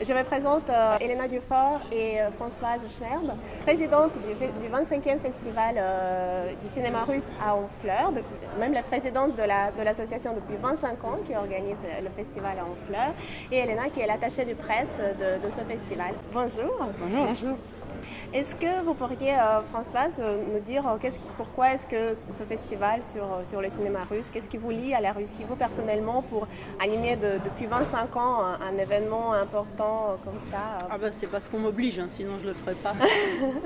Je me présente Elena Dufort et Françoise Schnerb, présidente du 25e festival du cinéma russe à Honfleur, même la présidente de l'association depuis 25 ans qui organise le festival à Honfleur, et Elena qui est l'attachée de presse de ce festival. Bonjour. Bonjour. Bonjour. Est-ce que vous pourriez, Françoise, nous dire pourquoi est-ce que ce festival sur le cinéma russe, qu'est-ce qui vous lie à la Russie, vous personnellement, pour animer depuis 25 ans un événement important comme ça? C'est parce qu'on m'oblige, sinon je ne le ferais pas.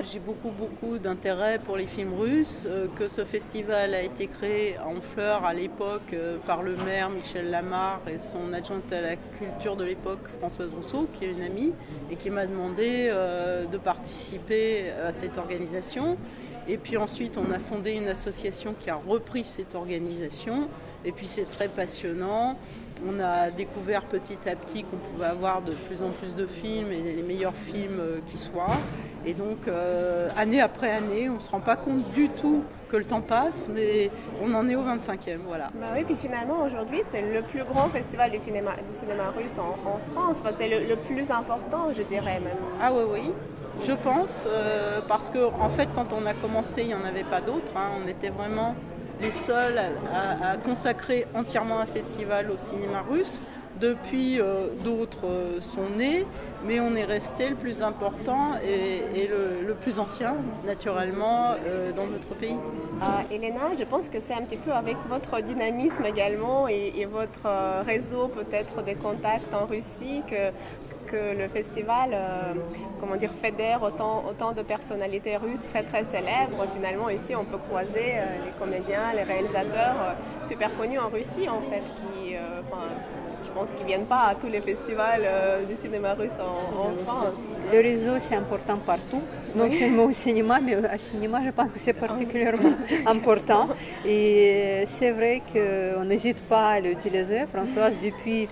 J'ai beaucoup d'intérêt pour les films russes, que ce festival a été créé à Honfleur à l'époque par le maire Michel Lamarre et son adjointe à la culture de l'époque, Françoise Rousseau, qui est une amie, et qui m'a demandé de participer à cette organisation. Et puis ensuite on a fondé une association qui a repris cette organisation, et puis c'est très passionnant. On a découvert petit à petit qu'on pouvait avoir de plus en plus de films, et les meilleurs films qui soient, et donc année après année on ne se rend pas compte du tout que le temps passe, mais on en est au 25e, voilà. Oui, puis finalement aujourd'hui c'est le plus grand festival du cinéma russe en France, c'est le plus important, je dirais même. Ah oui, je pense, parce que en fait quand on a commencé il n'y en avait pas d'autres, on était vraiment les seuls à consacrer entièrement un festival au cinéma russe. Depuis, d'autres sont nés, mais on est resté le plus important et le plus ancien, naturellement, dans notre pays. Elena, je pense que c'est un petit peu avec votre dynamisme également et votre réseau peut-être des contacts en Russie que le festival fédère autant de personnalités russes très célèbres. Finalement, ici, on peut croiser les comédiens, les réalisateurs super connus en Russie, en fait, je pense qu'ils ne viennent pas à tous les festivals du cinéma russe en France. Le réseau, c'est important partout, non seulement au cinéma, mais au cinéma, je pense que c'est particulièrement important. Et c'est vrai qu'on n'hésite pas à l'utiliser. Françoise, depuis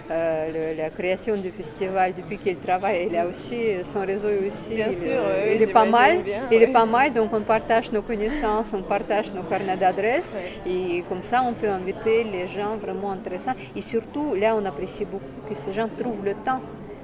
la création du festival, depuis qu'elle travaille, elle a aussi son réseau aussi. Bien sûr, il est pas mal. Il est pas mal, donc on partage nos connaissances, on partage nos carnets d'adresses, et comme ça on peut inviter les gens vraiment intéressants. Et surtout, là, on apprécie beaucoup que ces gens trouvent le temps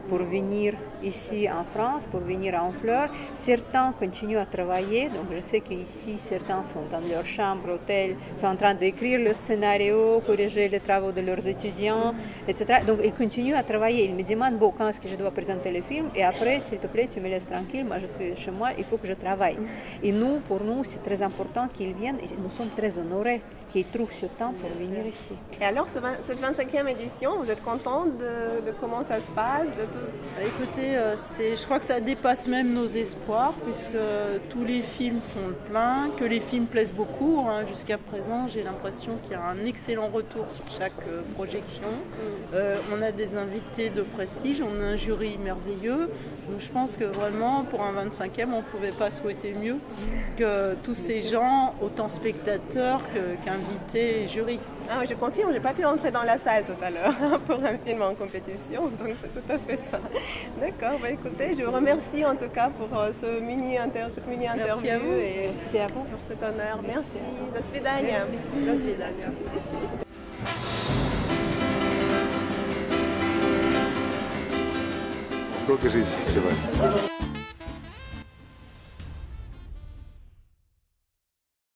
pour venir ici en France, pour venir à Honfleur. Certains continuent à travailler, donc je sais qu'ici, certains sont dans leur chambre, hôtel, sont en train d'écrire le scénario, corriger les travaux de leurs étudiants, etc. Donc ils continuent à travailler. Ils me demandent, quand est-ce que je dois présenter le film, et après, s'il te plaît, tu me laisses tranquille, moi je suis chez moi, il faut que je travaille. Et nous, pour nous, c'est très important qu'ils viennent, et nous sommes très honorés qu'ils trouvent ce temps pour venir ici. Et alors, cette 25e édition, vous êtes contente de comment ça se passe, de tout? Écoutez, je crois que ça dépasse même nos espoirs, puisque tous les films font le plein, que les films plaisent beaucoup. Jusqu'à présent, j'ai l'impression qu'il y a un excellent retour sur chaque projection. On a des invités de prestige, on a un jury merveilleux. Donc je pense que vraiment, pour un 25e, on ne pouvait pas souhaiter mieux que tous ces gens, autant spectateurs qu'invités et jury. Je confirme, je n'ai pas pu entrer dans la salle tout à l'heure pour un film en compétition, donc c'est tout à fait ça. D'accord, écoutez, je vous remercie en tout cas pour cette mini-interview. Merci à vous. Et merci à vous pour cet honneur. Merci. Do svidania. Do svidania. Долго жизнь фестиваль.